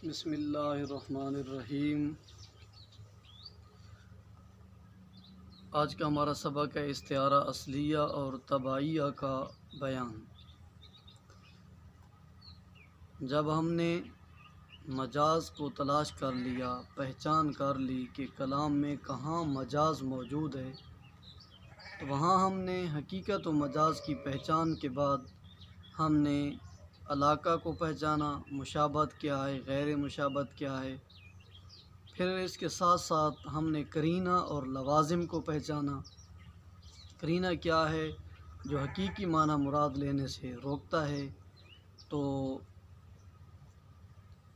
بسم اللہ الرحمن الرحیم۔ آج کا ہمارا سبق ہے استعارہ اصلیہ اور تبعیہ کا بیان۔ جب ہم نے مجاز کو تلاش کر لیا، پہچان کر لی کہ کلام میں کہاں مجاز موجود ہے، تو وہاں ہم نے حقیقت و مجاز کی پہچان کے بعد ہم نے علاقہ کو پہچانا، مشابہت کیا ہے، غیر مشابہت کیا ہے، پھر اس کے ساتھ ساتھ ہم نے قرینہ اور لوازم کو پہچانا۔ قرینہ کیا ہے؟ جو حقیقی معنی مراد لینے سے روکتا ہے۔ تو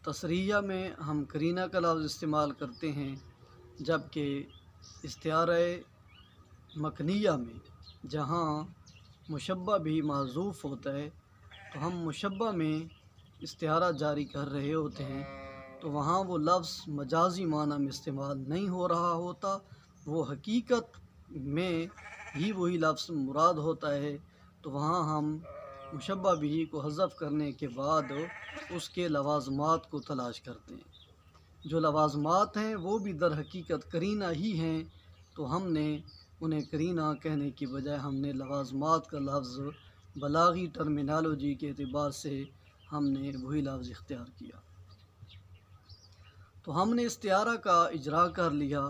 تصریحہ میں ہم قرینہ کا لفظ استعمال کرتے ہیں، جبکہ استعارہ مکنیہ میں جہاں مشبہ بھی محذوف ہوتا ہے، تو ہم مشبہ میں استعارہ جاری کر رہے ہوتے ہیں، تو وہاں وہ لفظ مجازی معنی میں استعمال نہیں ہو رہا ہوتا، وہ حقیقت میں ہی وہی لفظ مراد ہوتا ہے، تو وہاں ہم مشبہ بھی کو حذف کرنے کے بعد اس کے لوازمات کو تلاش کرتے ہیں۔ جو لوازمات ہیں وہ بھی در حقیقت قرینہ ہی ہیں، تو ہم نے انہیں قرینہ کہنے کی بجائے ہم نے لوازمات کا لفظ بلاغی ٹرمینالوجی کے اعتبار سے ہم نے وہی لفظ اختیار کیا۔ تو ہم نے استعارہ کا اجرا کر لیا،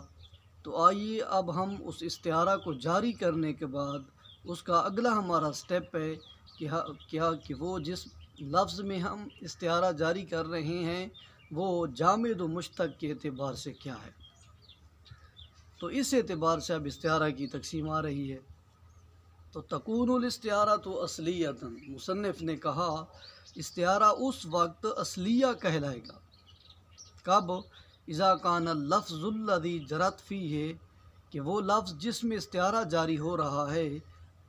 تو آئیے اب ہم اس استعارہ کو جاری کرنے کے بعد اس کا اگلا ہمارا سٹیپ ہے کہ وہ جس لفظ میں ہم استعارہ جاری کر رہے ہیں وہ جامد و مشتق کے اعتبار سے کیا ہے۔ تو اس اعتبار سے اب استعارہ کی تقسیم آ رہی ہے۔ تو تکون الاستعارہ تو اصلیۃً، مصنف نے کہا استعارہ اس وقت اصلیہ کہلائے گا کب؟ اذا کان اللفظ الذی جرت فیہ، کہ وہ لفظ جس میں استعارہ جاری ہو رہا ہے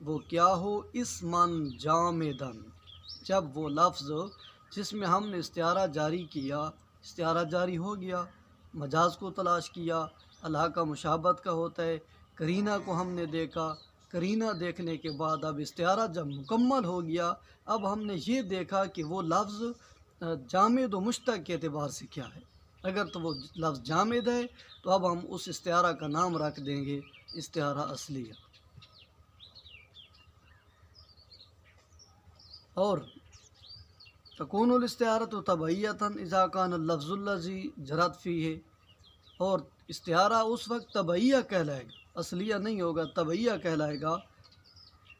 وہ کیا ہو؟ اسماً جامداً، جب وہ لفظ جس میں ہم نے استعارہ جاری کیا، استعارہ جاری ہو گیا، مجاز کو تلاش کیا، علاقہ مشابہت کا ہوتا ہے، قرینہ کو ہم نے دیکھا، قرینہ دیکھنے کے بعد اب استعارہ جب مکمل ہو گیا، اب ہم نے یہ دیکھا کہ وہ لفظ جامد و مشتق کے اعتبار سے کیا ہے۔ اگر تو وہ لفظ جامد ہے تو اب ہم اس استعارہ کا نام رکھ دیں گے استعارہ اصلیہ۔ اور تکون الاستعارۃ تبعیۃً اذا کان اللفظ الذی جرت فیہ، اور استعارہ اس وقت تبعیہ کہلائے گا، اصلیہ نہیں ہوگا، تبعیہ کہلائے گا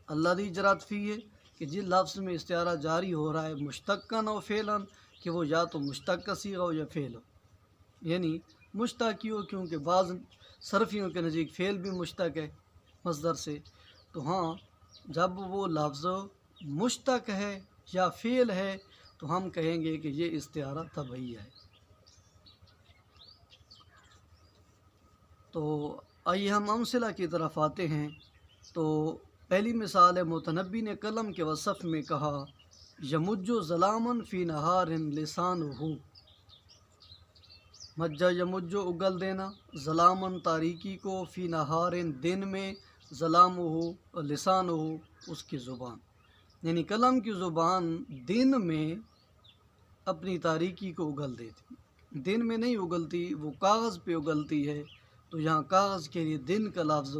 الذی جرت فیہ، کہ جس لفظ میں استعارہ جاری ہو رہا ہے مشتقاً و فعلاً، کہ وہ یا تو مشتق کا صیغہ ہو یا فعل ہو، یعنی مشتق کیوں؟ کیونکہ بعض صرفیوں کے نزدیک فعل بھی مشتق ہے مصدر سے، تو ہاں جب وہ لفظ مشتق ہے یا فعل ہے تو ہم کہیں گے کہ یہ استعارہ تبعیہ ہے۔ تو آئیے ہم امثلہ کی طرف آتے ہیں۔ تو پہلی مثال ہے، متنبی نے قلم کے وصف میں کہا یمج ظلامً فی نہار لسانہ، مجّا یمجّ اگل دینا، ظلامً تاریکی کو، فی نہار دن میں، ظلامہ لسانہ اس کی زبان، یعنی قلم کی زبان دن میں اپنی تاریکی کو اگل دیتی، دن میں نہیں اگلتی، وہ کاغذ پہ اگلتی ہے، تو یہاں کاغذ کے لیے دن کا لفظ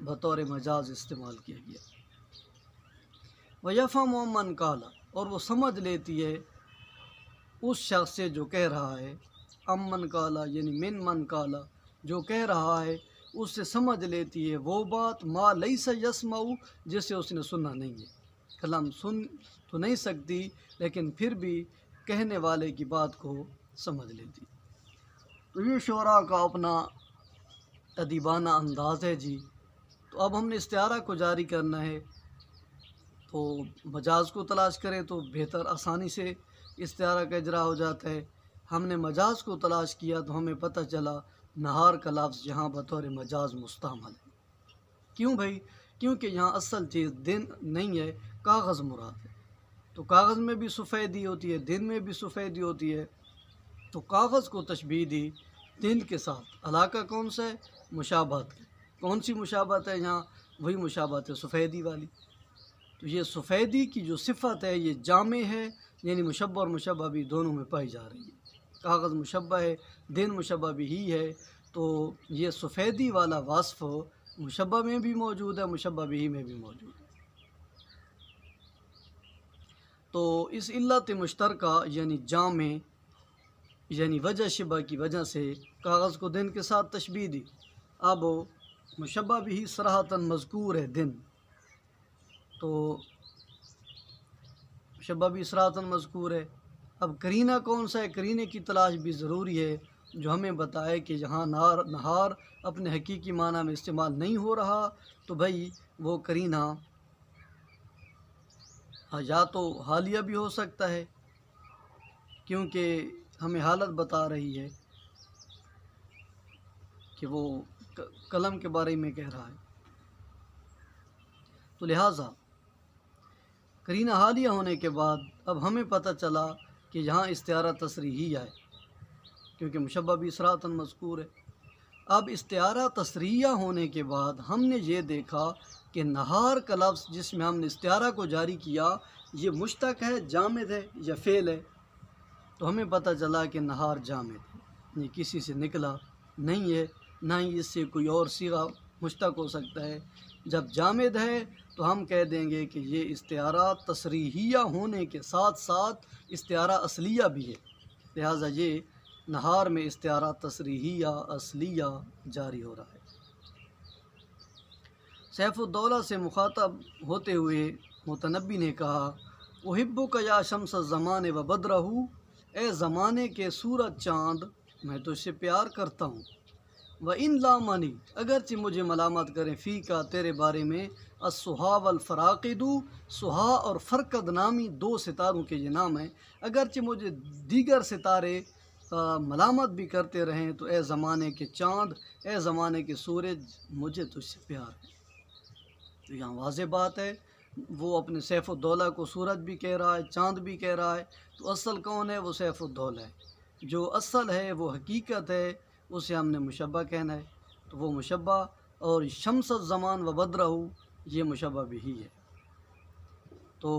بطور مجاز استعمال کیا گیا۔ وَيَفْهَمُ مَنْ قَالَ، اور وہ سمجھ لیتی ہے اس شخص سے جو کہہ رہا ہے، من قالا یعنی من قالا، جو کہہ رہا ہے اس سے سمجھ لیتی ہے وہ بات ما لیس یسمع، جسے اس نے سنا نہیں ہے۔ کلام سن تو نہیں سکتی لیکن پھر بھی کہنے والے کی بات کو سمجھ لیتی۔ تو یہ شعراء کا اپنا ادیبانہ انداز ہے جی۔ تو اب ہم نے استعارہ کو جاری کرنا ہے، تو مجاز کو تلاش کریں تو بہتر آسانی سے استعارہ کا اجرا ہو جاتا ہے۔ ہم نے مجاز کو تلاش کیا تو ہمیں پتہ چلا نہار کا لفظ یہاں بطور مجاز مستعمل ہے۔ کیوں بھائی؟ کیونکہ یہاں اصل چیز دن نہیں ہے، کاغذ مراد ہے، تو کاغذ میں بھی سفیدی ہوتی ہے، دن میں بھی سفیدی ہوتی ہے، تو کاغذ کو تشبیہ دی دن کے ساتھ۔ علاقہ کون سا ہے؟ مشابہت ہے۔ کون سی مشابہت ہے یہاں؟ وہی مشابہت ہے سفیدی والی۔ تو یہ سفیدی کی جو صفت ہے یہ جامع ہے، یعنی مشبہ اور مشبہ بھی دونوں میں پائی جا رہی ہے۔ کاغذ مشبہ ہے، دن مشبہ بھی ہی ہے، تو یہ سفیدی والا وصف مشبہ میں بھی موجود ہے، مشبہ بھی میں بھی موجود ہے۔ تو اس علت مشترکہ یعنی جامع یعنی وجہ شبہ کی وجہ سے کاغذ کو دن کے ساتھ تشبیہ دی۔ اب مشبہ بھی صراحتاً مذکور ہے دن، تو مشبہ بھی صراحتاً مذکور ہے۔ اب کرینہ کون سا ہے؟ کرینے کی تلاش بھی ضروری ہے جو ہمیں بتائے کہ جہاں نہار اپنے حقیقی معنی میں استعمال نہیں ہو رہا، تو بھائی وہ کرینہ یا تو حالیہ بھی ہو سکتا ہے، کیونکہ ہمیں حالت بتا رہی ہے کہ وہ قلم کے بارے میں کہہ رہا ہے، تو لہٰذا کرینہ حالیہ ہونے کے بعد اب ہمیں پتہ چلا کہ یہاں استعارہ تصریحی ہے، کیونکہ مشبہ بھی صراحتاً مذکور ہے۔ اب استعارہ تصریحیہ ہونے کے بعد ہم نے یہ دیکھا کہ نہار کا لفظ جس میں ہم نے استعارہ کو جاری کیا یہ مشتق ہے، جامد ہے یا فعل ہے، تو ہمیں پتہ چلا کہ نہار جامد ہے، یہ کسی سے نکلا نہیں ہے، نہ ہی اس سے کوئی اور صیغہ مشتق ہو سکتا ہے۔ جب جامد ہے تو ہم کہہ دیں گے کہ یہ استعارہ تصریحیہ ہونے کے ساتھ ساتھ استعارہ اصلیہ بھی ہے، لہٰذا یہ نہار میں استعارہ تصریحیہ اصلیہ جاری ہو رہا ہے۔ سیف الدولہ سے مخاطب ہوتے ہوئے متنبی نے کہا، احبک یا شمس الزمان و بدرہ، اے زمانے کے سورج چاند میں تو اس سے پیار کرتا ہوں، و ان لامانی اگرچہ مجھے ملامت کریں فی کا تیرے بارے میں، السہا والفراقد، سہا اور فرقد نامی دو ستاروں کے یہ نام ہیں، اگرچہ مجھے دیگر ستارے ملامت بھی کرتے رہیں تو اے زمانے کے چاند، اے زمانے کے سورج، مجھے تو اس سے پیار ہے۔ تو یہاں واضح بات ہے، وہ اپنے سیف الدولہ کو سورج بھی کہہ رہا ہے، چاند بھی کہہ رہا ہے، تو اصل کون ہے؟ وہ سیف الدولہ ہے، جو اصل ہے وہ حقیقت ہے، اسے ہم نے مشبہ کہنا ہے، تو وہ مشبہ، اور شمس الزمان و بدرہ یہ مشبہ بھی ہے۔ تو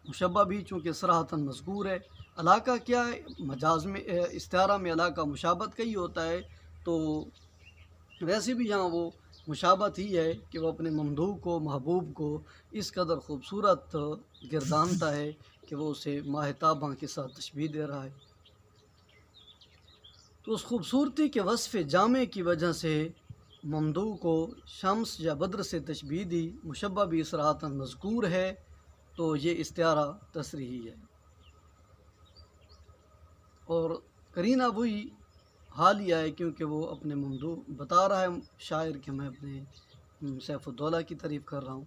مشبہ بھی چونکہ صراحتاً مذکور ہے، علاقہ کیا ہے؟ مجاز میں استعارہ میں علاقہ مشابہت کا ہی ہوتا ہے، تو ویسے بھی یہاں وہ مشابہت ہی ہے کہ وہ اپنے ممدوح کو، محبوب کو اس قدر خوبصورت گردانتا ہے کہ وہ اسے ماہ تاباں کے ساتھ تشبیہ دے رہا ہے۔ تو اس خوبصورتی کے وصف جامع کی وجہ سے ممدوح کو شمس یا بدر سے تشبیہ دی، مشبہ بھی صراحتاً مذکور ہے، تو یہ استعارہ تصریحی ہے۔ اور کرینہ وہی حالیہ ہے، کیونکہ وہ اپنے ممدوح بتا رہا ہے شاعر کہ میں اپنے سیف الدولہ کی تعریف کر رہا ہوں،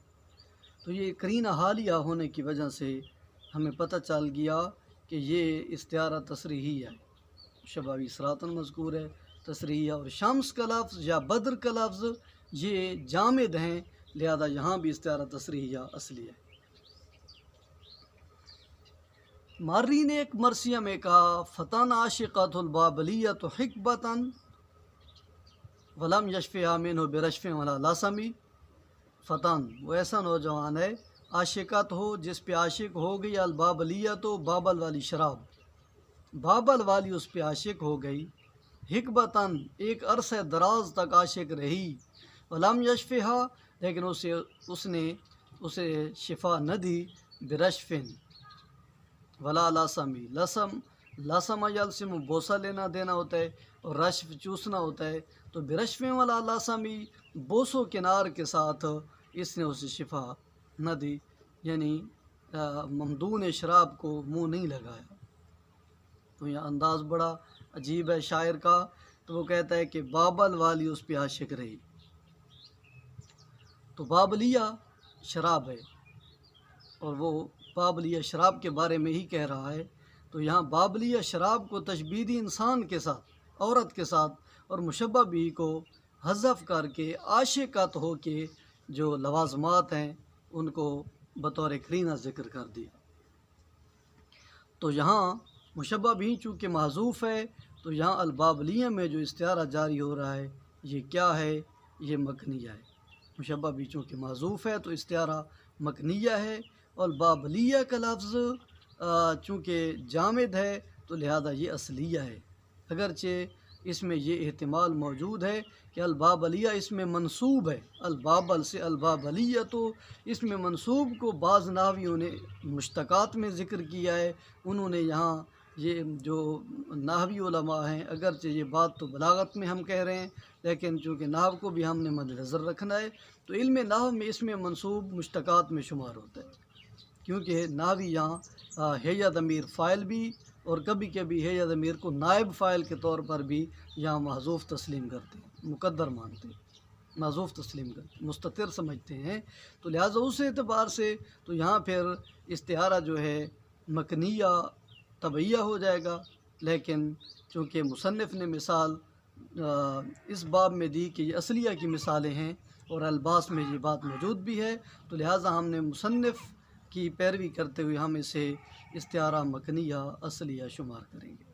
تو یہ کرینہ حالیہ ہونے کی وجہ سے ہمیں پتہ چل گیا کہ یہ استعارہ تصریحی ہے، مشبہ بھی صراحتاً مذکور ہے، تصریحی ہے، اور شمس کا لفظ یا بدر کا لفظ یہ جامد ہیں، لہذا یہاں بھی استعارہ تصریحیہ اصلی ہے۔ ماری نے ایک مرثیہ میں کہا، فتن عاشقۃ البابلیۃ حقبۃ ولم یشفیہا منہ برشف ولا لسمی، فتن وہ ایسا نوجوان ہے، عاشقت ہو جس پہ عاشق ہو گئی، البابلیۃ بابل والی شراب، بابل والی اس پہ عاشق ہو گئی، حقبتاً ایک عرصہ دراز تک عاشق رہی، ولم یشفیہا لیکن اس نے اسے شفا نہ دی، برشفن ولا لسمی، لسم یلسم بوسہ لینا دینا ہوتا ہے، اور رشف چوسنا ہوتا ہے، تو برشف ولا لسمی بوسو کنار کے ساتھ اس نے اسے شفا نہ دی، یعنی ممدوح نے شراب کو منہ نہیں لگایا۔ تو یہ انداز بڑا عجیب ہے شاعر کا، تو وہ کہتا ہے کہ بابل والی اس پہ عاشق رہی، تو بابلیہ شراب ہے، اور وہ بابلیہ شراب کے بارے میں ہی کہہ رہا ہے، تو یہاں بابلیہ شراب کو تشبیہ دی انسان کے ساتھ، عورت کے ساتھ، اور مشبہ بھی کو حذف کر کے عاشقت ہو کے جو لوازمات ہیں ان کو بطور کرینہ ذکر کر دیا۔ تو یہاں مشبہ بھی چونکہ محذوف ہے، تو یہاں البابلیہ میں جو استعارہ جاری ہو رہا ہے یہ کیا ہے؟ یہ مکنیہ ہے۔ مشبہ بھی چونکہ محذوف ہے تو استعارہ مکنیہ ہے، اور بابلیہ کا لفظ چونکہ جامد ہے تو لہذا یہ اصلیہ ہے، اگرچہ اس میں یہ احتمال موجود ہے کہ البابلیہ اس میں منسوب ہے، البابل سے البابلیہ، تو اس میں منسوب کو بعض نحویوں نے مشتقات میں ذکر کیا ہے۔ انہوں نے یہاں یہ جو نحوی علماء ہیں، اگرچہ یہ بات تو بلاغت میں ہم کہہ رہے ہیں، لیکن چونکہ نحو کو بھی ہم نے مد نظر رکھنا ہے، تو علم نحو میں اس میں منسوب مشتقات میں شمار ہوتا ہے، کیونکہ نحوی یہاں ہے یا ضمیر فاعل بھی، اور کبھی کبھی ہے یا ضمیر کو نائب فاعل کے طور پر بھی یہاں محذوف تسلیم کرتے ہیں، مقدر مانتے ہیں، محذوف تسلیم کرتے ہیں، مستتر سمجھتے ہیں۔ تو لہٰذا اس اعتبار سے تو یہاں پھر استعارہ جو ہے مکنیہ طبعیہ ہو جائے گا، لیکن چونکہ مصنف نے مثال اس باب میں دی کہ یہ اصلیہ کی مثالیں ہیں اور الباس میں یہ بات موجود بھی ہے، تو لہٰذا ہم نے مصنف کی پیروی کرتے ہوئے ہم اسے استعارہ مکنیہ اصلیہ شمار کریں گے۔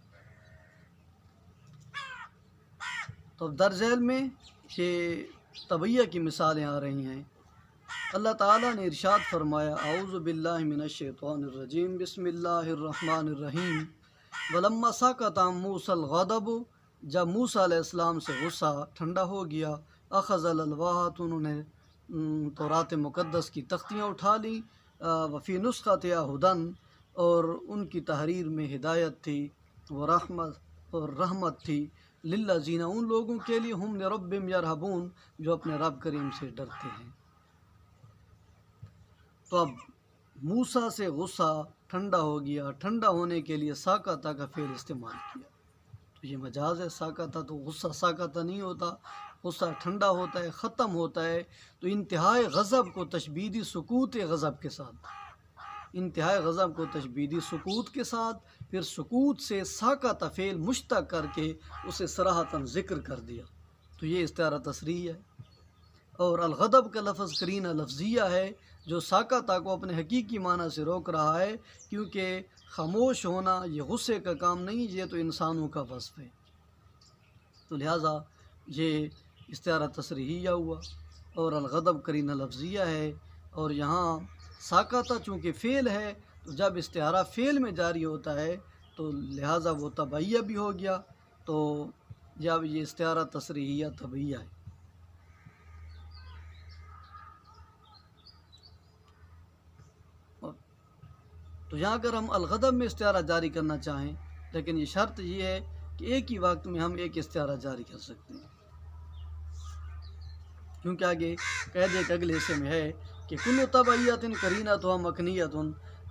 تو اب درج ذیل میں یہ طبعیہ کی مثالیں آ رہی ہیں۔ اللہ تعالیٰ نے ارشاد فرمایا، اعوذ باللہ من الشیطان الرجیم، بسم اللہ الرحمن الرحیم، ولما سکت عن موسیٰ الغضب، جب موسیٰ علیہ السلام سے غصہ ٹھنڈا ہو گیا، اخذ الالواح، تو انہوں نے تورات مقدس کی تختیاں اٹھا لیں، وفی نسختہا ہدی، اور ان کی تحریر میں ہدایت تھی، اور رحمت تھی، للذین، ان لوگوں کے لیے، ہم لربہم یرہبون، جو اپنے رب کریم سے ڈرتے ہیں۔ تو اب موسیٰ سے غصہ ٹھنڈا ہو گیا، ٹھنڈا ہونے کے لیے ساکتا کا فعل استعمال کیا، تو یہ مجاز ہے۔ ساکتا تو غصہ ساکتا نہیں ہوتا، غصہ ٹھنڈا ہوتا ہے، ختم ہوتا ہے، تو انتہائی غضب کو تشبیہی سکوت غضب کے ساتھ، انتہائی غضب کو تشبیہی سکوت کے ساتھ، پھر سکوت سے ساکتا فعل مشتق کر کے اسے صراحتاً ذکر کر دیا، تو یہ استعارہ تصریح ہے۔ اور الغضب کا لفظ قرینہ لفظیہ ہے جو ساکتا کو اپنے حقیقی معنی سے روک رہا ہے، کیونکہ خاموش ہونا یہ غصے کا کام نہیں، یہ تو انسانوں کا وصف ہے، تو لہٰذا یہ استعارہ تصریحیہ ہوا، اور الغضب قرینہ لفظیہ ہے۔ اور یہاں ساکتا چونکہ فعل ہے، تو جب استعارہ فعل میں جاری ہوتا ہے تو لہٰذا وہ طبعیہ بھی ہو گیا، تو جب یہ استعارہ تصریحیہ طبعیہ ہے۔ تو یہاں اگر ہم الغضب میں استعارہ جاری کرنا چاہیں، لیکن یہ شرط یہ ہے کہ ایک ہی وقت میں ہم ایک استعارہ جاری کر سکتے ہیں، کیونکہ آگے قاعدے کے اگلے حصے میں ہے کہ کل طبعیۃ قرینۃ مکنیۃ،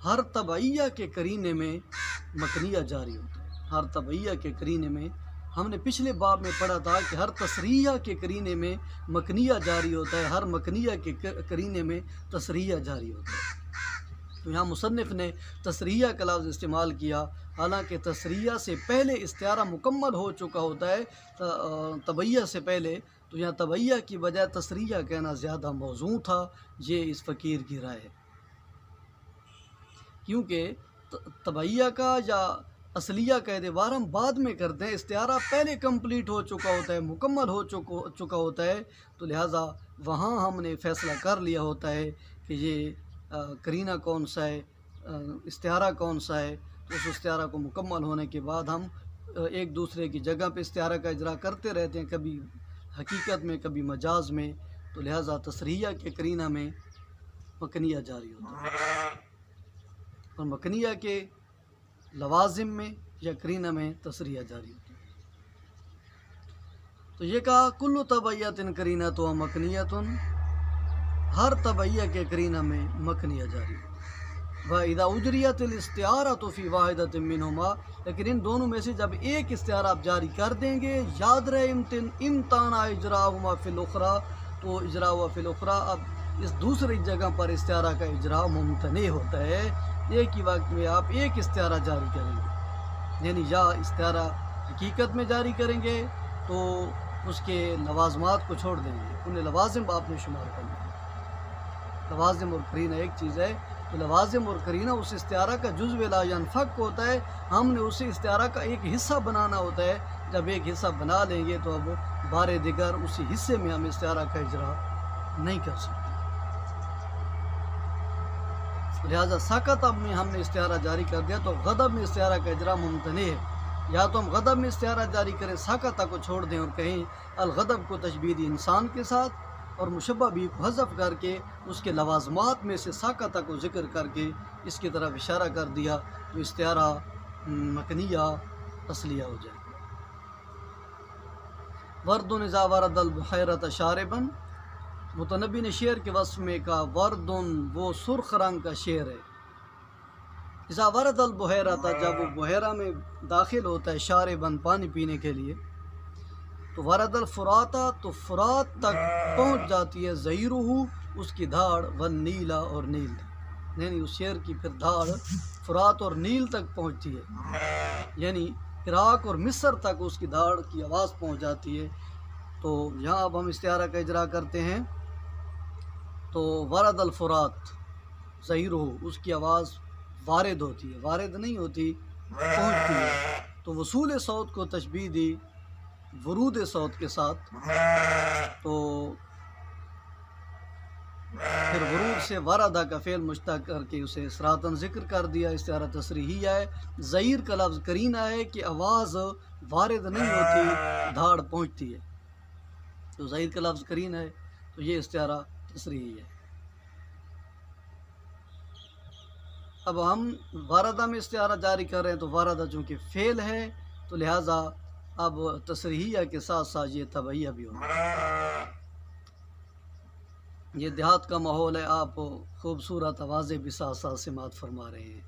ہر طبعیہ کے قرینے میں مکنیہ جاری ہوتا ہے، ہر طبعیہ کے قرینے میں، ہم نے پچھلے باب میں پڑھا تھا کہ ہر تصریحہ کے قرینے میں مکنیہ جاری ہوتا ہے، ہر مکنیہ کے قرینے میں تصریحہ جاری ہوتا ہے۔ تو یہاں مصنف نے تصریحہ کا لفظ استعمال کیا، حالانکہ تصریحہ سے پہلے استعارہ مکمل ہو چکا ہوتا ہے طبعیہ سے پہلے، تو یہاں طبعیہ کی بجائے تصریحہ کہنا زیادہ موزوں تھا، یہ اس فقیر کی رائے ہے، کیونکہ طبعیہ کا یا اصلیہ کا اعتبار ہم بعد میں کرتے ہیں، استعارہ پہلے کمپلیٹ ہو چکا ہوتا ہے، مکمل ہو چکا ہوتا ہے، تو لہٰذا وہاں ہم نے فیصلہ کر لیا ہوتا ہے کہ یہ قرینہ کون سا ہے، استعارہ کون سا ہے، تو اس استعارہ کو مکمل ہونے کے بعد ہم ایک دوسرے کی جگہ پہ استعارہ کا اجرا کرتے رہتے ہیں، کبھی حقیقت میں کبھی مجاز میں، تو لہٰذا تصریحہ کے قرینہ میں مکنیہ جاری ہوتا ہے، اور مکنیہ کے لوازم میں یا قرینہ میں تصریحہ جاری ہوتا ہے۔ تو یہ کہا کل طبعیۃ قرینۃ و مکنیۃ، ہر طبعیہ کے قرینہ میں مکنیہ جاری ہوتا ہے۔ وَإِذَا أُجْرِيَتِ الِاسْتِعَارَةُ فِي وَاحِدَةٍ مِّنْهُمَا، لیکن ان دونوں میں سے جب ایک استعارہ آپ جاری کر دیں گے، یاد رہے امتنع اجراءہما فی الاخری، تو اجراء و فی الاخری، اب اس دوسری جگہ پر استعارہ کا اجراء ممتنع ہوتا ہے، ایک ہی وقت میں آپ ایک استعارہ جاری کریں گے، یعنی یا استعارہ حقیقت میں جاری کریں گے تو اس کے لوازمات کو چھوڑ دیں گے، انہیں لوازم آپ نے شمار کرنا ہے۔ لوازم اور قرینہ ایک چیز ہے، تو لوازم اور قرینہ اس استعارہ کا جزو لا ینفک ہوتا ہے، ہم نے اسے استعارہ کا ایک حصہ بنانا ہوتا ہے، جب ایک حصہ بنا لیں گے تو اب بار دیگر اسی حصے میں ہم استعارہ کا اجرا نہیں کر سکتے، لہٰذا ساکت اب میں ہم نے استعارہ جاری کر دیا تو غضب میں استعارہ کا اجرا ممتنع ہے، یا تو ہم غضب میں استعارہ جاری کریں، ساکتہ کو چھوڑ دیں اور کہیں الغضب کو تشبیہ دی انسان کے ساتھ، اور مشبہ بھی کو حذف کر کے اس کے لوازمات میں سے ساکتہ کو ذکر کر کے اس کی طرف اشارہ کر دیا، تو استعارہ مکنیہ اصلیہ ہو جائے۔ ورد اذا ورد البحیرۃ شاربا، متنبی نے شعر کے وصف میں کہا ورد وہ سرخ رنگ کا شعر ہے، اذا ورد البحیرۃ جب وہ بحیرہ میں داخل ہوتا ہے، شارباً پانی پینے کے لیے، تو ورد الفراتا تو فرات تک پہنچ جاتی ہے، ظہیرہ اس کی دھاڑ، والنیلا اور نیل، یعنی اس شعر کی پھر دھاڑ فرات اور نیل تک پہنچتی ہے، یعنی عراق اور مصر تک اس کی دھاڑ کی آواز پہنچ جاتی ہے۔ تو یہاں اب ہم استعارہ کا اجرا کرتے ہیں، تو ورد الفرات ظہیرہ اس کی آواز وارد ہوتی ہے، وارد نہیں ہوتی، پہنچتی ہے، تو وصول صوت کو تشبیہ دی ورود صوت کے ساتھ، تو پھر ورود سے وردہ کا فعل مشتق کر کے اسے صراطاً ذکر کر دیا، استعارہ تصریحیہ ہے، ظہیر کا لفظ کرینہ ہے کہ آواز وارد نہیں ہوتی، دھاڑ پہنچتی ہے، تو ظہیر کا لفظ کرینہ ہے، تو یہ استعارہ تصریحی ہے۔ اب ہم واردہ میں استعارہ جاری کر رہے ہیں، تو واردہ چونکہ فعل ہے تو لہٰذا اب تصریحیہ کے ساتھ ساتھ یہ تبعیہ بھی ہوگا۔ یہ دیہات کا ماحول ہے، آپ خوبصورت آوازیں بھی ساتھ ساتھ سماعت فرما رہے ہیں۔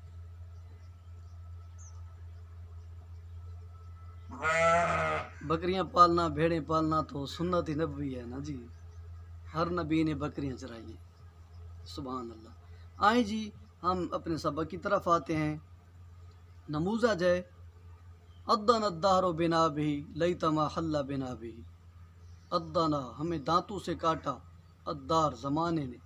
بکریاں پالنا، بھیڑیں پالنا تو سنت نبوی ہے نا جی، ہر نبی نے بکریاں چرائی ہیں، سبحان اللہ۔ آئیں جی ہم اپنے سبق کی طرف آتے ہیں۔ نموذج ہے ادن الدہر بنا بھی لیتما حل بنا بھی، ادنا ہمیں دانتوں سے کاٹا، الدار زمانے نے،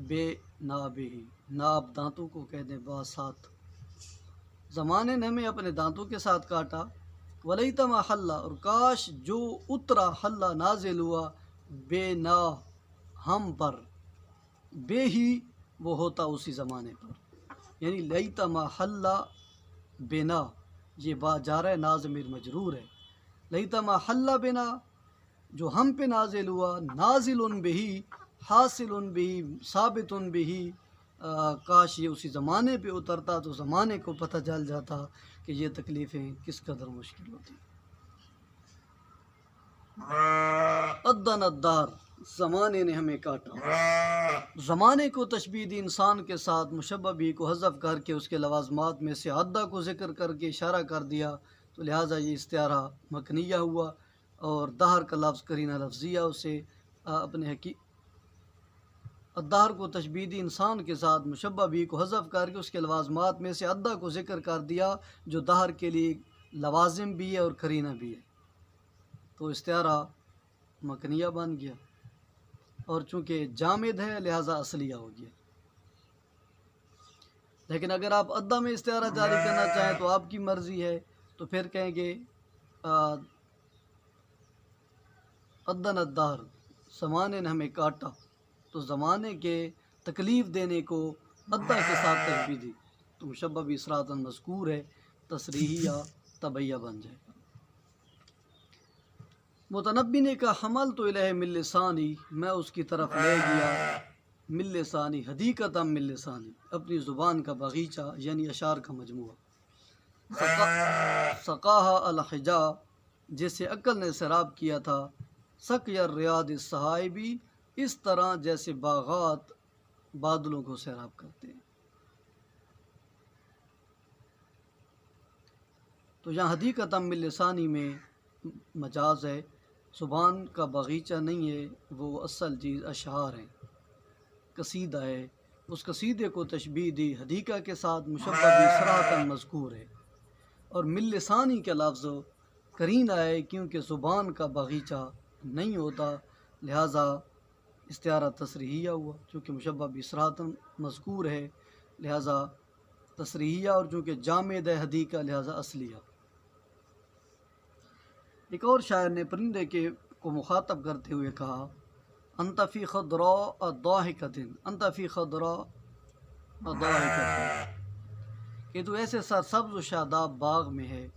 بے نابی ناب دانتوں کو کہتے ہیں با ساتھ، زمانے نے ہمیں اپنے دانتوں کے ساتھ کاٹا، ولیتما حل اور کاش جو اترا حل نازل ہوا، بے نا ہم پر، بے ہی وہ ہوتا اسی زمانے پر، یعنی لیتما حل بنا، یہ با جارہ نازمیر مجرور ہے، لیتما حل بنا جو ہم پہ نازل ہوا، نازل بہی حاصل بہی ثابت بہی، کاش یہ اسی زمانے پہ اترتا تو زمانے کو پتہ چل جاتا کہ یہ تکلیفیں کس قدر مشکل ہوتی۔ ادن الدار زمانے نے ہمیں کاٹا، زمانے کو تشبیہ دی انسان کے ساتھ، مشبہ بھی کو حذف کر کے اس کے لوازمات میں سے عدہ کو ذکر کر کے اشارہ کر دیا، تو لہٰذا یہ استعارہ مکنیہ ہوا، اور دہر کا لفظ کرینہ لفظیہ اسے اپنے الدہر کو تشبیہ دی انسان کے ساتھ، مشبہ بھی کو حذف کر کے اس کے لوازمات میں سے عدہ کو ذکر کر دیا جو دہر کے لیے لوازم بھی ہے اور کرینہ بھی ہے، تو استعارہ مکنیہ بن گیا، اور چونکہ جامد ہے لہٰذا اصلیہ ہو گیا۔ لیکن اگر آپ عدہ میں استعارہ جاری کرنا چاہیں تو آپ کی مرضی ہے، تو پھر کہیں گے ادن الدہر زمانے نے ہمیں کاٹا، تو زمانے کے تکلیف دینے کو عدہ کے ساتھ تشبیہ دی، تو مشبہ بھی صراطاً مذکور ہے، تصریحیہ تبعیہ بن جائے گا۔ متنبی نے کہا حمل تو الہ من لسانی، میں اس کی طرف لے گیا، من لسانی حدیقۃ من لسانی، اپنی زبان کا باغیچہ، یعنی اشعار کا مجموعہ، سقاہا الحجا جسے عقل نے سیراب کیا تھا، سقی الریاض الصحائبی اس طرح جیسے باغات بادلوں کو سیراب کرتے ہیں۔ تو یہاں حدیقۃ من لسانی میں مجاز ہے، زبان کا باغیچہ نہیں ہے، وہ اصل چیز اشعار ہیں، قصیدہ ہے، اس قصیدے کو تشبیہ دی حدیقہ کے ساتھ، مشبہ بھی صراطاً مذکور ہے، اور من لسانی کا لفظ کرینہ ہے کیونکہ زبان کا باغیچہ نہیں ہوتا، لہٰذا استعارہ تصریحیہ ہوا، چونکہ مشبہ بھی صراطاً مذکور ہے لہٰذا تصریحیہ، اور چونکہ جامد ہے حدیقہ لہٰذا اصلیہ۔ ایک اور شاعر نے پرندے کو مخاطب کرتے ہوئے کہا انت فی خضراء ضاحکۃ، انت فی خضراء ضاحکۃ، کہ تو ایسے سرسبز و شاداب باغ میں ہے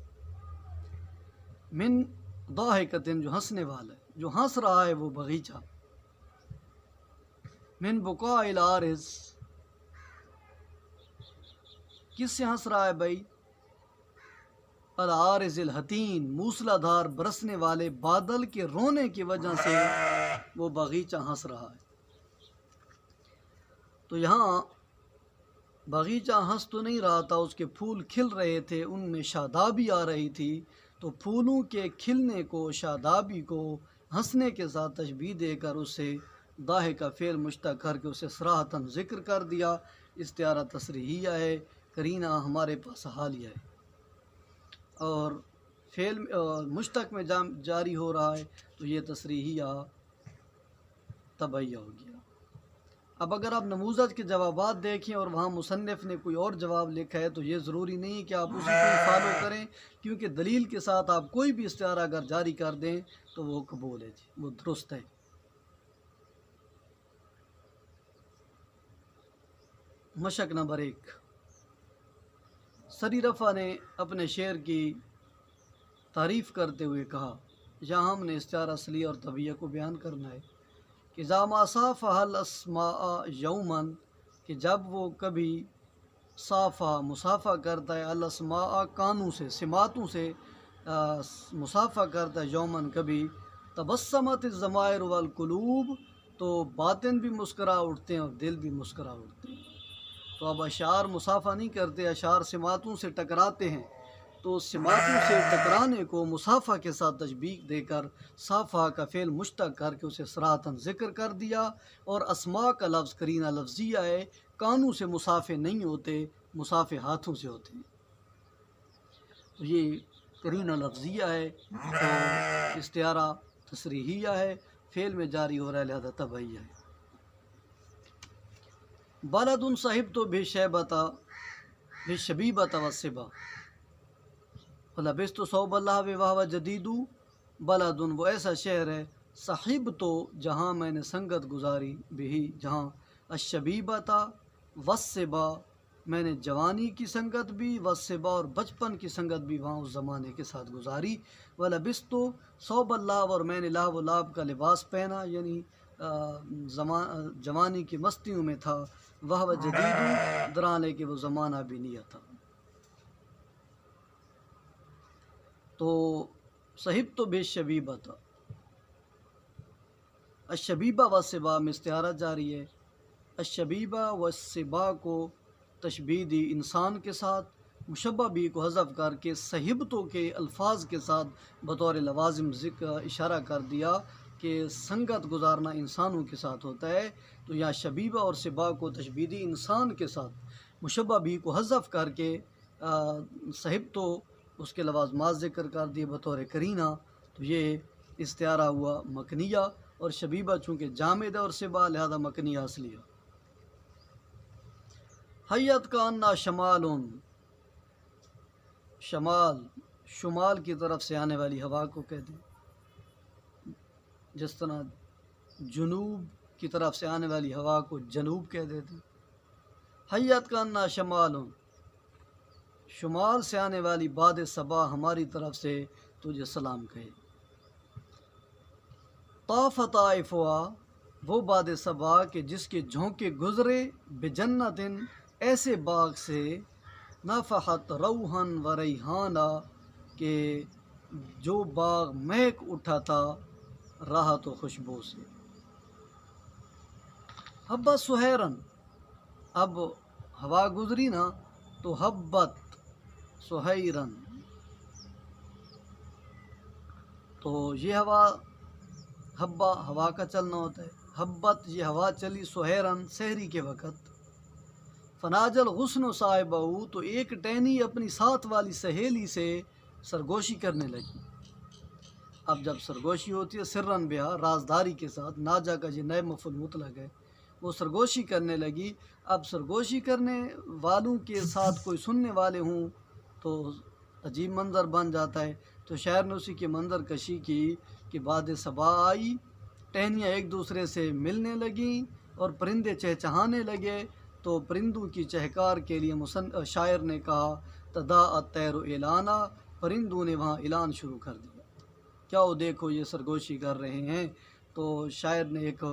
من ضاحکتن جو ہنسنے والا ہے، جو ہنس رہا ہے وہ باغیچہ، من بقاء العارض کس سے ہنس رہا ہے بھائی؟ العارض الحتین موسلا دھار برسنے والے بادل کے رونے کی وجہ سے وہ باغیچہ ہنس رہا ہے۔ تو یہاں باغیچہ ہنس تو نہیں رہا تھا، اس کے پھول کھل رہے تھے، ان میں شادابی آ رہی تھی، تو پھولوں کے کھلنے کو، شادابی کو ہنسنے کے ساتھ تشبیہ دے کر اسے ضاحک کا فعل مشتق کر کے اسے صراحتاً ذکر کر دیا۔ استعارہ تصریحیہ ہے، قرینہ ہمارے پاس حالیہ ہے، اور فعل مشتق میں جاری ہو رہا ہے تو یہ تصریحیہ تبعیہ ہو گیا۔ اب اگر آپ نموذج کے جوابات دیکھیں اور وہاں مصنف نے کوئی اور جواب لکھا ہے تو یہ ضروری نہیں کہ آپ اسی کو فالو کریں، کیونکہ دلیل کے ساتھ آپ کوئی بھی استعارہ اگر جاری کر دیں تو وہ قبول ہے، جی وہ درست ہے۔ مشق نمبر 1، سری رفع نے اپنے شعر کی تعریف کرتے ہوئے کہا، یہاں ہم نے استعارہ اصلیہ اور طبیعہ کو بیان کرنا ہے کہ ذاما صافہ الاسماء یومن، کہ جب وہ کبھی صافہ مصافہ کرتا ہے، الاسماء کانوں سے، سماتوں سے مصافہ کرتا ہے، یومن کبھی، تبسمت الضمائر والقلوب، تو باطن بھی مسکرا اٹھتے ہیں اور دل بھی مسکرا اٹھتے ہیں۔ تو اب اشعار مصافہ نہیں کرتے، اشعار سماتوں سے ٹکراتے ہیں، تو سماتوں سے ٹکرانے کو مصافہ کے ساتھ تشبیہ دے کر صافہ کا فعل مشتق کر کے اسے صراحتاً ذکر کر دیا، اور اسماء کا لفظ قرینہ لفظیہ ہے، کانوں سے مصافے نہیں ہوتے، مصافے ہاتھوں سے ہوتے ہیں، تو یہ قرینہ لفظیہ ہے، تو استعارہ تصریحیہ ہے، فعل میں جاری ہو رہا ہے لہذا تبعیہ ہے۔ بلد صحبت بشیبۃ بشبیبۃ والصبا لبست صوب اللہ وہو جدید، بلد وہ ایسا شہر ہے، صحبت جہاں میں نے سنگت گزاری، بھی جہاں، الشبیبۃ والصبا میں نے جوانی کی سنگت بھی، والصبا اور بچپن کی سنگت بھی وہاں اس زمانے کے ساتھ گزاری، ولبست صوب اللہ اور میں نے لہو و لعب کا لباس پہنا، یعنی جوانی کی مستیوں میں تھا، وہ جدید درانے کہ وہ زمانہ بھی نہیں تھا۔ تو صحبت بالشبیبۃ، الشبیبہ والصبا میں استعارہ جاری ہے، الشبیبہ والصبا کو تشبیہ دی انسان کے ساتھ، مشبہ بھی کو حذف کر کے صحبتوں کے الفاظ کے ساتھ بطور لوازم ذکر اشارہ کر دیا کہ سنگت گزارنا انسانوں کے ساتھ ہوتا ہے، تو یہاں شبیبہ اور صبا کو تشبیہ دی انسان کے ساتھ، مشبہ بھی کو حذف کر کے صحبتوں اس کے لوازمات ذکر کر دیے بطور قرینہ، تو یہ استعارہ ہوا مکنیہ، اور شبیبہ چونکہ جامد ہے اور صبا لہذا مکنیہ اصلیہ۔ حیت کا انا شمال، شمال شمال کی طرف سے آنے والی ہوا کو کہتے ہیں، جس طرح جنوب کی طرف سے آنے والی ہوا کو جنوب کہہ دیتے ہیں۔ حیت کا انا شمال، شمال سے آنے والی باد صبا ہماری طرف سے تجھے سلام کہے۔ طاف طائفها، وہ باد صبا کہ جس کے جھونکے گزرے، بجنت ایسے باغ سے، نفحت روحن و ریحانہ کہ جو باغ مہک اٹھا تھا راحت و خوشبو سے۔ حبت سہیرن، اب ہوا گزری نا تو حبت سہیرن، تو یہ ہوا، حبہ ہوا کا چلنا ہوتا ہے، حبت یہ ہوا چلی، سہیرن سحری کے وقت، فناجل غصن و صاحبہ، تو ایک ٹہنی اپنی ساتھ والی سہیلی سے سرگوشی کرنے لگی۔ اب جب سرگوشی ہوتی ہے سرن بیہا، رازداری کے ساتھ، ناجا کا یہ نئے مفعول مطلق ہے، وہ سرگوشی کرنے لگی۔ اب سرگوشی کرنے والوں کے ساتھ کوئی سننے والے ہوں تو عجیب منظر بن جاتا ہے، تو شاعر نے اسی کی منظر کشی کی کہ باد صبا آئی، ٹہنیاں ایک دوسرے سے ملنے لگیں اور پرندے چہچہانے لگے، تو پرندوں کی چہکار کے لیے شاعر نے کہا تدا الطیر اعلانا، پرندوں نے وہاں اعلان شروع کر دیا۔ کیا وہ دیکھو یہ سرگوشی کر رہے ہیں۔ تو شاعر نے ایک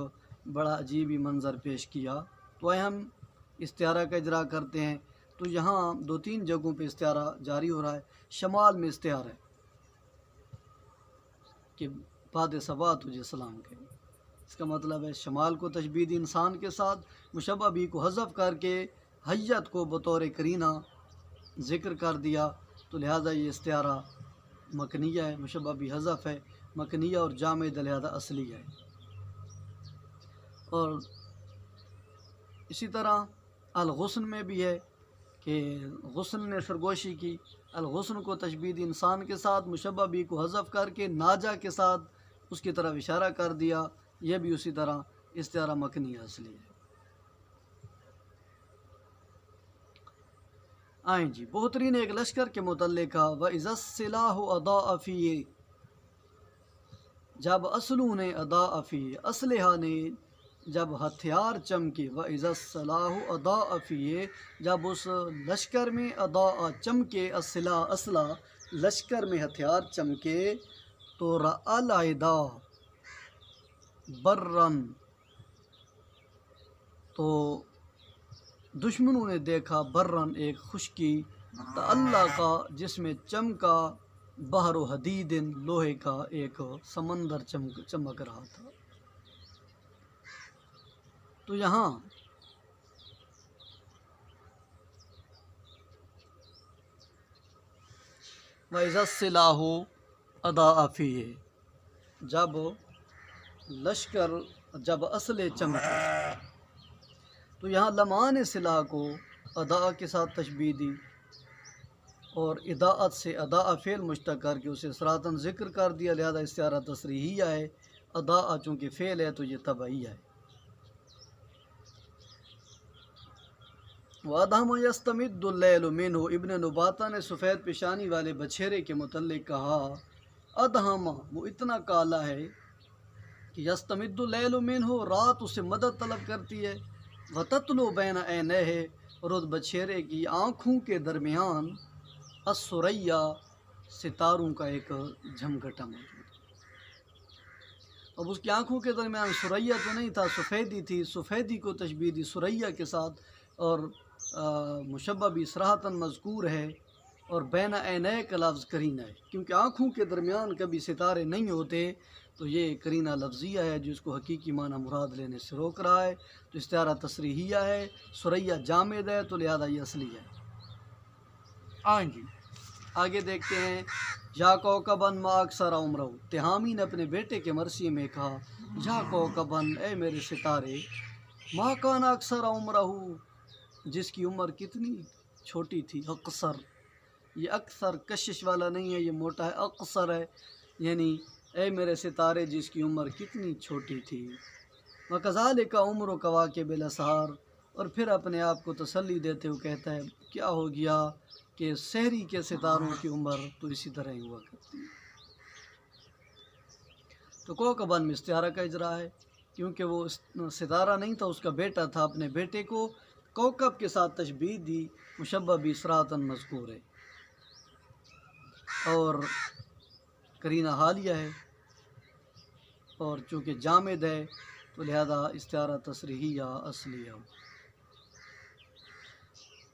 بڑا عجیب ہی منظر پیش کیا۔ تو ہم استعارہ کا اجرا کرتے ہیں۔ تو یہاں 2-3 جگہوں پہ استعارہ جاری ہو رہا ہے۔ شمال میں استعارہ ہے کہ باد صبا تجھے سلام کہے، اس کا مطلب ہے شمال کو تشبیہ انسان کے ساتھ، مشبہ بھی کو حذف کر کے حیت کو بطور قرینہ ذکر کر دیا، تو لہٰذا یہ استعارہ مکنیہ ہے، مشبہ بھی حذف ہے، مکنیہ اور جامد لہٰذا اصلی ہے۔ اور اسی طرح الغصن میں بھی ہے کہ غصن نے سرگوشی کی، الغصن کو تشبیہ انسان کے ساتھ مشبہ بھی کو حذف کر کے ناجا کے ساتھ اس کی طرف اشارہ کر دیا، یہ بھی اسی طرح استعارہ مکنی اصلی ہے۔ آئیں جی، بہترین ایک لشکر کے متعلق کہا وَإِذَا السِّلَاحُ أَضَاءَ فِيهِ، جب اسلحوں نے اضاء فیہ، اسلحہ نے جب ہتھیار چمکے، وَإِذَا السِّلَاحُ أَضَاءَ فِيهِ، جب اس لشکر میں اضاء چمکے، اسلحہ لشکر میں ہتھیار چمکے، تو رأى العدا برًا، تو دشمنوں نے دیکھا برًا ایک خشکی، تعلقا جس میں چمکا، بحر و حدید لوہے کا ایک سمندر چمک رہا تھا۔ تو یہاں وَإِذَا السِّلَاحُ أَضَاءَ فِيهِ، جب لشکر، جب اسلحے چمکے، تو یہاں لمعان سلاح کو اضاء کے ساتھ تشبیہ دی، اور اضاءت سے اضاء فعل مشتق کر کے اسے صراطاً ذکر کر دیا، لہذا استعارہ تصریحیہ ہے۔ اضاء چونکہ فعل ہے تو یہ تبعیہ ہے۔ وَأَدْهَمَ يَسْتَمِدُّ اللَّيْلُ مِنْهُ، ابن نباتہ نے سفید پیشانی والے بچھیرے کے متعلق کہا ادہم، وہ اتنا کالا ہے کہ یستمد اللیل منہ، رات اسے مدد طلب کرتی ہے، وَتَطْلُعُ بَيْنَ عَيْنَيْهِ، اور اس بچھیرے کی آنکھوں کے درمیان الثُّرَیّا، ستاروں کا ایک جھمگٹا موجود ہے۔ اب اس کی آنکھوں کے درمیان ثریا تو نہیں تھا، سفیدی تھی، سفیدی کو تشبیہ دی ثریا کے ساتھ، اور مشبہ بھی صراحتاً مذکور ہے، اور بین عینیہ کا لفظ کرینہ ہے، کیونکہ آنکھوں کے درمیان کبھی ستارے نہیں ہوتے، تو یہ کرینہ لفظیہ ہے جس کو حقیقی معنی مراد لینے سے روک رہا ہے۔ تو استعارہ تصریحیہ ہے، ثریا جامد ہے، تو لہذا یہ اصلی ہے۔ آئیں جی آگے دیکھتے ہیں۔ یا کوکبن ما اکثر عمرہ، تہامی نے اپنے بیٹے کے مرثیے میں کہا یا کوکبن، اے میرے ستارے، ما کان اکثر عمرہ، جس کی عمر کتنی چھوٹی تھی، اقصر، یہ اکثر کشش والا نہیں ہے، یہ موٹا ہے، اقصر ہے، یعنی اے میرے ستارے جس کی عمر کتنی چھوٹی تھی۔ وَكَذَلِكَ عُمْرُ كَوَاكِبِ الْأَسْحَارِ، اور پھر اپنے آپ کو تسلی دیتے ہوئے کہتا ہے کیا ہو گیا کہ سحری کے ستاروں کی عمر تو اسی طرح ہی ہوا کرتی ہے۔ تو کوکبن میں استعارہ کا اجرا ہے، کیونکہ وہ ستارہ نہیں تھا، اس کا بیٹا تھا، اپنے بیٹے کو کوکب کے ساتھ تشبیہ دی، مشبہ بھی صراحتاً مذکور ہے، اور کرینہ حالیہ ہے، اور چونکہ جامد ہے تو لہذا استعارہ تصریحیہ اصلیہ۔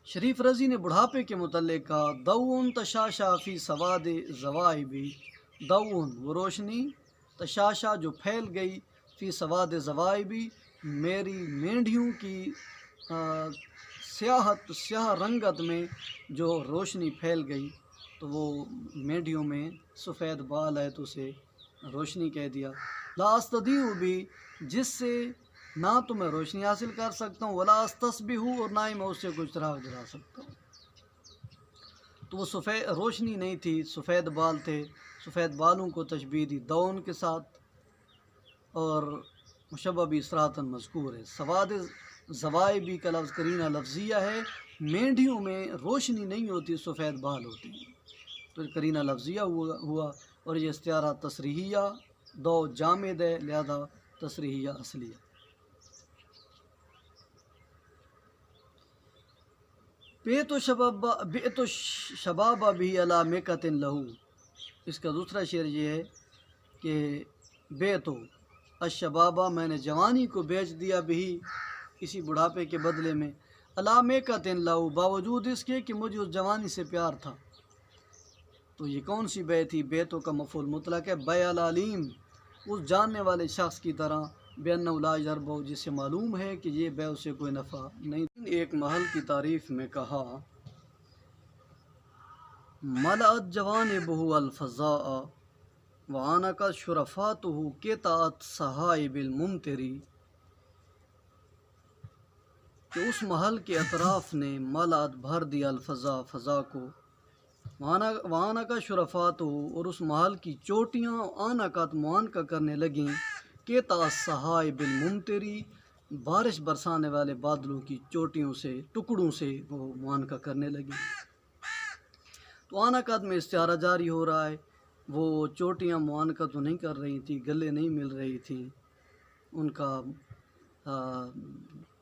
شریف رضی نے بڑھاپے کے متعلق کہا دعون تشاشا فی سواد زوائبی، دعون وہ روشنی، تشاشا جو پھیل گئی، فی سواد زوائبی میری مینڈھیوں کی سیاہ رنگت میں جو روشنی پھیل گئی، تو وہ مینڈھیوں میں سفید بال ہے تو اسے روشنی کہہ دیا۔ لا استطیع بھی، جس سے نہ تو میں روشنی حاصل کر سکتا ہوں، ولا استصبح، اور نہ ہی میں اس سے کچھ چراغ جلا سکتا ہوں۔ تو وہ سفید روشنی نہیں تھی، سفید بال تھے، سفید بالوں کو تشبیہ دی دون کے ساتھ، اور مشبہ بھی صراحتاً مذکور ہے۔ سواد زوائبی کا لفظ کرینہ لفظیہ ہے، مینڈھیوں میں روشنی نہیں ہوتی، سفید بال ہوتی ہیں، تو کرینہ لفظیہ ہوا، اور یہ استعارہ تصریحیہ، دو جامد ہے لہذا تصریحیہ اصلیہ۔ بیت شباب بھی علی مکۃ لہو، اس کا دوسرا شعر یہ ہے کہ بیتو الشبابہ، میں نے جوانی کو بیچ دیا بھی اسی بڑھاپے کے بدلے میں، علامے کا تن لاؤ، باوجود اس کے کہ مجھے اس جوانی سے پیار تھا۔ تو یہ کون سی بے تھی؟ بیتوں کا مفعول مطلق ہے، بے العلیم، اس جاننے والے شخص کی طرح، بے انہ لا یربو، جسے معلوم ہے کہ یہ بے اسے کوئی نفع نہیں۔ ایک محل کی تعریف میں کہا ملأت جوانبہ الفضاء وعانقت شرفاتہ قطعت صحائب الممطری، کہ اس محل کے اطراف نے ملأت بھر دیا الفضاء، فضا کو، وعانقت شرفاتہ، اور اس محل کی چوٹیاں آنقت معانقہ کرنے لگیں، قطعت صحائب الممطری، بارش برسانے والے بادلوں کی چوٹیوں سے، ٹکڑوں سے وہ معانقہ کرنے لگیں۔ تو آنقت میں استعارہ جاری ہو رہا ہے، وہ چوٹیاں معانقہ تو نہیں کر رہی تھیں، گلے نہیں مل رہی تھیں، ان کا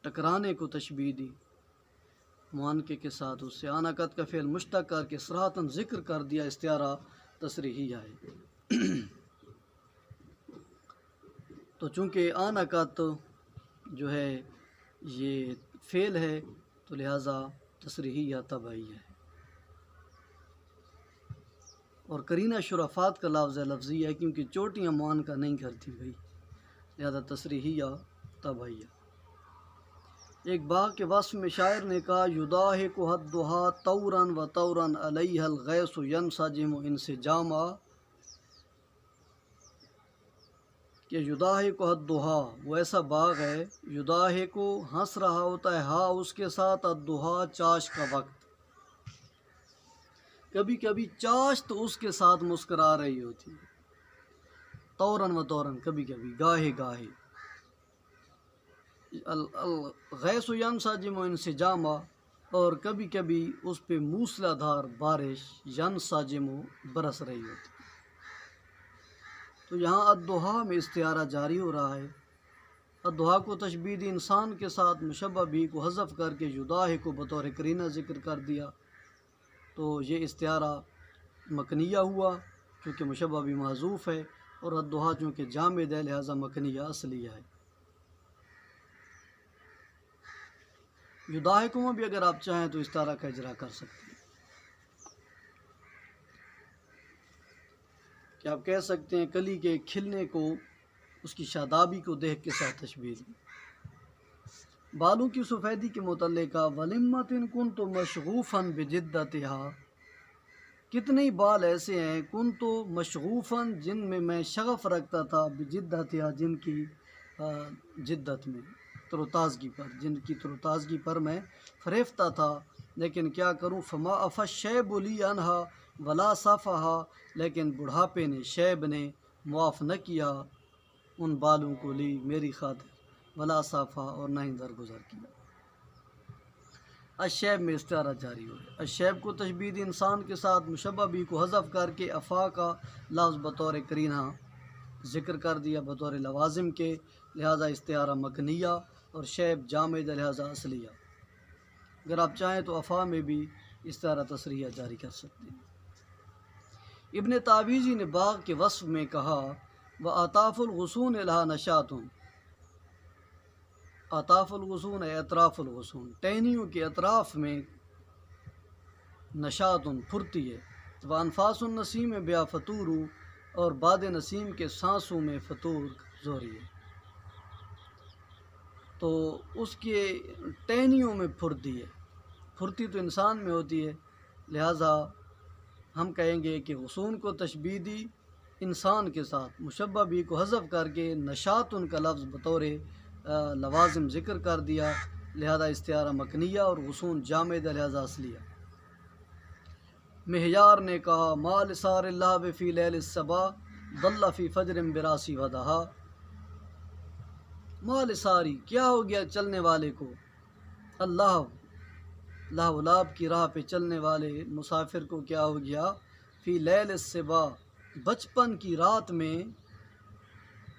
ٹکرانے کو تشبیہ دی معانقے کے ساتھ، اس سے آنقت کا فعل مشتق کر کے صراحتاً ذکر کر دیا، استعارہ تصریحیہ ہے۔ تو چونکہ آنقت جو ہے یہ فعل ہے تو لہٰذا تصریحیہ تبعیہ ہے، اور قرینہ شرفات کا لفظ لفظی ہے، کیونکہ چوٹیاں معانقہ نہیں کرتی بھائی، لہذا تصریحیہ تبعیہ۔ ایک باغ کے وصف میں شاعر نے کہا یضاحک الضحیٰ طوراً و طوراً علیہ الغیث ینسجم انسجاما، کہ یضاحک الضحیٰ، وہ ایسا باغ ہے، یضاحک ہنس رہا ہوتا ہے، ہاں اس کے ساتھ الضحیٰ چاش کا وقت، کبھی کبھی چاشت اس کے ساتھ مسکرا رہی ہوتی ہے، طوراً و طوراً، کبھی کبھی، گاہے گاہے، الغیث ینسجم انسجاما، اور کبھی کبھی اس پہ موسلا دھار بارش ینسجم برس رہی ہوتی ہے۔ تو یہاں الضحیٰ میں استعارہ جاری ہو رہا ہے، الضحیٰ کو تشبیہ دی انسان کے ساتھ، مشبہ بھی کو حذف کر کے یضاحک کو بطور قرینہ ذکر کر دیا، تو یہ استعارہ مکنیہ ہوا کیونکہ مشبہ بھی محذوف ہے، اور الضحیٰ چونکہ جامد ہے لہذا مکنیہ اصلیہ ہے۔ یضاحک میں بھی اگر آپ چاہیں تو استعارہ کا اجرا کر سکتے ہیں، کہ آپ کہہ سکتے ہیں کلی کے کھلنے کو، اس کی شادابی کو دیکھ کے ساتھ تشبیہ دی۔ بالوں کی سفیدی کے متعلقہ وَلِمَّةٍ كُنْتُ مَشْغُوفًا بِجِدَّتِهَا، کتنے بال ایسے ہیں كُنْتُ مشغوفاً، جن میں میں شغف رکھتا تھا، بِجِدَّتِهَا، جن کی جدت میں، تر و تازگی پر، جن کی تر و تازگی پر میں فریفتہ تھا، لیکن کیا کروں، فما افا الشیب لی عنہا ولا صفہا، لیکن بڑھاپے نے، شیب نے معاف نہ کیا ان بالوں کو، لی میری خاطر، ولا صفہا، اور نہ ہی درگزر کیا۔ الشیب میں استعارہ جاری ہو ہے، الشیب کو تشبیہ دی انسان کے ساتھ، مشبہ بھی کو حذف کر کے افا کا لفظ بطور قرینہ ذکر کر دیا بطور لوازم کے، لہذا استعارہ مکنیہ، اور شیب جامد لہذا اصلیہ۔ اگر آپ چاہیں تو افا میں بھی استعارہ تصریحہ جاری کر سکتے ہیں۔ ابن تعویذی نے باغ کے وصف میں کہا وَأَطَافُ الْغُصُونِ لَهَا نَشَاطٌ، اطاف الغصون ہے اطراف الغصون، ٹہنیوں کے اطراف میں نشاط پھرتی ہے، وانفاس النسیم بیا فطور، اور باد نسیم کے سانسوں میں فطور زوری ہے، تو اس کے ٹہنیوں میں پھرتی ہے، پھرتی تو انسان میں ہوتی ہے، لہٰذا ہم کہیں گے کہ غصون کو تشبیہ دی انسان کے ساتھ، مشبہ بھی کو حذف کر کے نشاط کا لفظ بطور لوازم ذکر کر دیا، لہذا استعارہ مکنیہ، اور غصون جامد لہذا اصلیہ۔ مہیار نے کہا ما لسار اللہ فی لیل الصبا ضل فی فجر براسی ودہا، ما لساری، کیا ہو گیا چلنے والے کو، اللہ لاہ و لاب کی راہ پہ چلنے والے مسافر کو کیا ہو گیا، فی لیل الصبا، بچپن کی رات میں،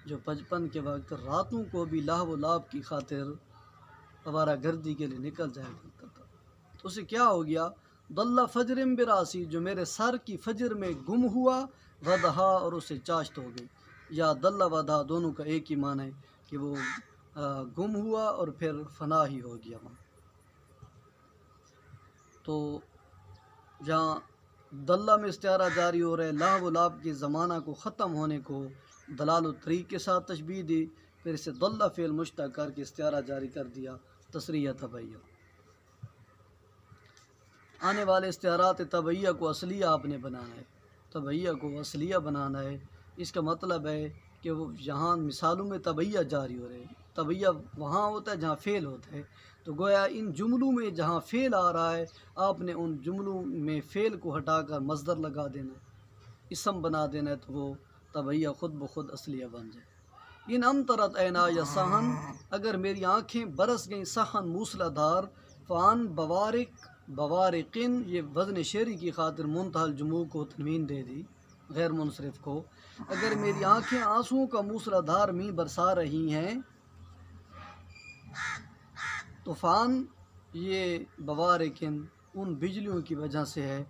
جو بچپن کے وقت راتوں کو بھی لاہ و لاب کی خاطر آوارہ گردی کے لیے نکل جایا کرتا تھا، تو اسے کیا ہو گیا، ضل فجر براسی، جو میرے سر کی فجر میں گم ہوا، ودہا، اور اسے چاشت ہو گئی، یا دل و دا دونوں کا ایک ہی معنی ہے کہ وہ گم ہوا اور پھر فنا ہی ہو گیا وہاں۔ تو جہاں دلہ میں استعارہ جاری ہو رہا ہے، لاہ و لاب کے زمانہ کو ختم ہونے کو دلال و طریق کے ساتھ تشبیہ دی، پھر اسے دلہ فعل مشتق کر کے استعارہ جاری کر دیا تصریح طبعیہ۔ آنے والے استعارات طبعیہ کو اصلیہ آپ نے بنانا ہے، طبعیہ کو اصلیہ بنانا ہے۔ اس کا مطلب ہے کہ وہ جہاں مثالوں میں طبعیہ جاری ہو رہے ہیں، طبعیہ وہاں ہوتا ہے جہاں فعل ہوتا ہے، تو گویا ان جملوں میں جہاں فعل آ رہا ہے آپ نے ان جملوں میں فعل کو ہٹا کر مصدر لگا دینا ہے، اسم بنا دینا ہے، تو وہ طبعیہ خود بخود اصلیہ بن جائے۔ ان امطرت عینا یا سہن، اگر میری آنکھیں برس گئیں سہن موسلا دھار، فان بوارقن، یہ وزن شعری کی خاطر منتہی الجموع کو تنوین دے دی، غیر منصرف کو، اگر میری آنکھیں آنسوؤں کا موسلا دھار می برسا رہی ہیں، طوفان یہ بوارقن ان بجلیوں کی وجہ سے ہے،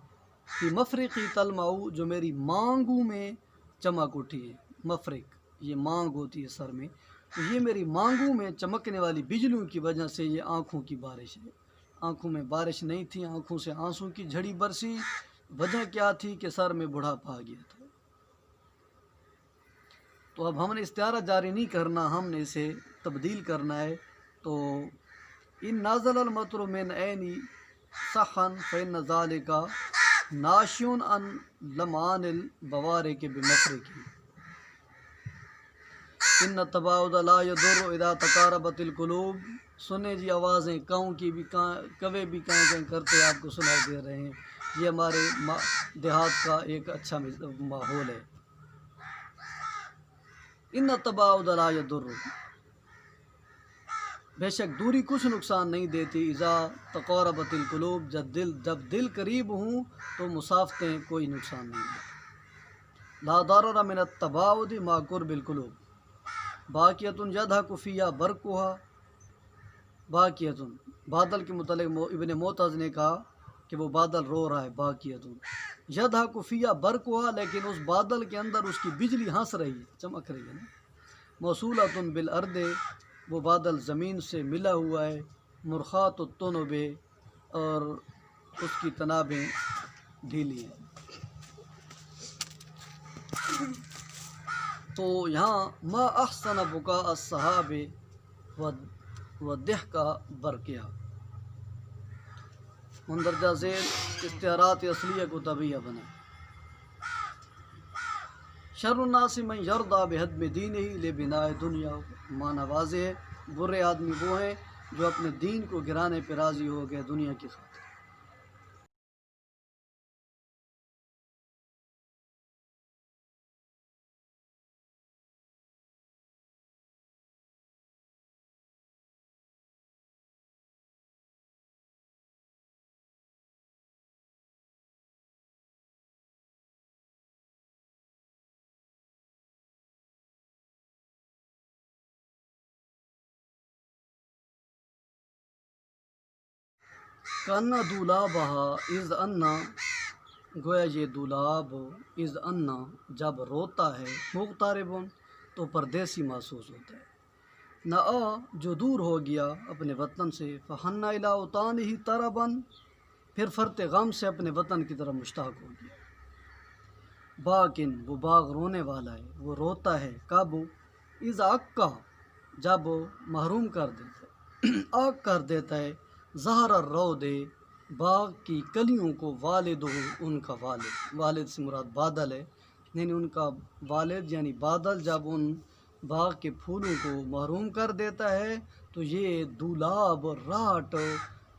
کہ مفرقی تلمعو، جو میری مانگوں میں چمک اٹھی ہے، مفرق یہ مانگ ہوتی ہے سر میں، تو یہ میری مانگوں میں چمکنے والی بجلیوں کی وجہ سے یہ آنکھوں کی بارش ہے۔ آنکھوں میں بارش نہیں تھی، آنکھوں سے آنسوں کی جھڑی برسی، وجہ کیا تھی کہ سر میں بڑھاپا آ گیا تھا۔ تو اب ہم نے استعارہ جاری نہیں کرنا، ہم نے اسے تبدیل کرنا ہے۔ تو ان نازل المطر من عینی سخن فإن ذلک ناشئ عن لمعان البوارق بمفرقی، ان التباعد لا يضر اذا تقاربت القلوب، سنیں جی آوازیں کاؤں کی بھی، کوے بھی کہیں کہیں کرتے آپ کو سنائی دے رہے ہیں، یہ ہمارے دیہات کا ایک اچھا ماحول ہے۔ ان التباعد لا يضر، بے شک دوری کچھ نقصان نہیں دیتی، اذا تقاربت القلوب، جب دل قریب ہوں تو مسافتیں کوئی نقصان نہیں دیتی۔ لا ضرر من التباعد مع قرب القلوب، باقیتن یضحک فیہا برقہا، باقیتن بادل کے متعلق ابن معتز نے کہا کہ وہ بادل رو رہا ہے، باقیتن یضحک فیہا برقہا، لیکن اس بادل کے اندر اس کی بجلی ہنس رہی ہے، چمک رہی ہے نا۔ موصولۃ بالارض، وہ بادل زمین سے ملا ہوا ہے، مرخات الطنب، اور اس کی تنابیں ڈھیلی ہیں۔ تو یہاں ما احسن بکاء الصحاب و ضحک برقہا، مندرجہ ذیل استعارات اصلیہ کو طبعیہ بنا۔ شر الناس من یرضی بہدم دینہ لبناء دنیا، معنی واضح ہے، برے آدمی وہ ہیں جو اپنے دین کو گرانے پہ راضی ہو گئے دنیا کی خاطر۔ کانا دولابہا اذ انا، گویا یہ دولاب اذ انا جب روتا ہے، مغتربن تو پردیسی محسوس ہوتا ہے، نآ جو دور ہو گیا اپنے وطن سے، فحن الی اوطانہ طربن، پھر فرط غم سے اپنے وطن کی طرف مشتاق ہو گیا۔ باکن وہ باغ رونے والا ہے، وہ روتا ہے، کب؟ اذ اکا جب محروم کر دیتا ہے، آگ کر دیتا ہے، ظہر الرود باغ کی کلیوں کو، والد ان کا والد، والد سے مراد بادل ہے، یعنی ان کا والد یعنی بادل جب ان باغ کے پھولوں کو محروم کر دیتا ہے تو یہ دولاب راٹ،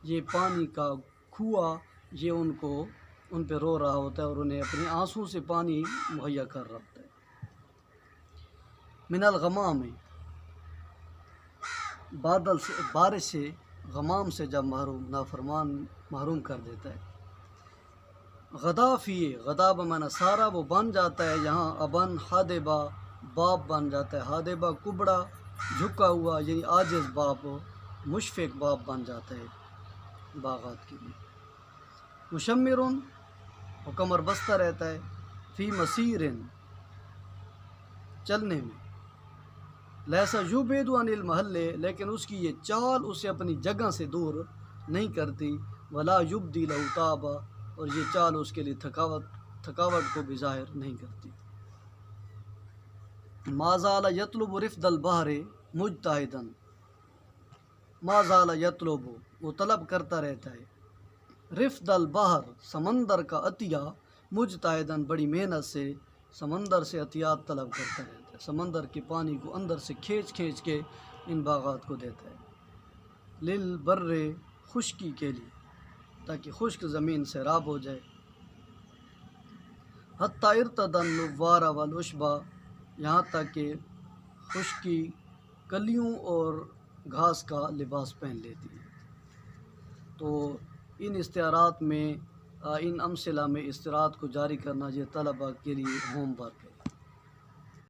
یہ پانی کا کھوا، یہ ان پہ رو رہا ہوتا ہے اور انہیں اپنے آنسوں سے پانی مہیا کر رہا ہوتا ہے۔ من الغمام، بادل سے، بارش سے، غمام سے جب نافرمان محروم کر دیتا ہے۔ غدا فیہ، غدا بمعنی سارا، وہ بن جاتا ہے یہاں، ابن حادبہ باپ بن جاتا ہے، حادبہ کبڑا جھکا ہوا، یعنی عاجز باپ، مشفق باپ بن جاتا ہے باغات کے لیے۔ مشمرن، وہ کمر بستہ رہتا ہے، فی مسیرن چلنے میں، لیسا یبعد عن المحلے، لیکن اس کی یہ چال اسے اپنی جگہ سے دور نہیں کرتی، ولا یبدی لہ تعبا، اور یہ چال اس کے لیے تھکاوٹ کو بھی ظاہر نہیں کرتی۔ ما زال یطلب رفد البحر مجتہدا، ما زال یطلب، وہ طلب کرتا رہتا ہے، رفد البحر، سمندر کا عطیہ، مجتہداً، بڑی محنت سے سمندر سے عطیات طلب کرتا رہتا ہے، سمندر کے پانی کو اندر سے کھینچ کھینچ کے ان باغات کو دیتا ہے، للبر، خشکی کے لیے، تاکہ خشک زمین سیراب ہو جائے، حتی ارتدى النوار والعشبہ، یہاں تک کہ خشکی کلیوں اور گھاس کا لباس پہن لیتی ہے۔ تو ان استعارات میں، ان امثلہ میں استعارات کو جاری کرنا یہ طلبہ کے لیے ہوم ورک ہے۔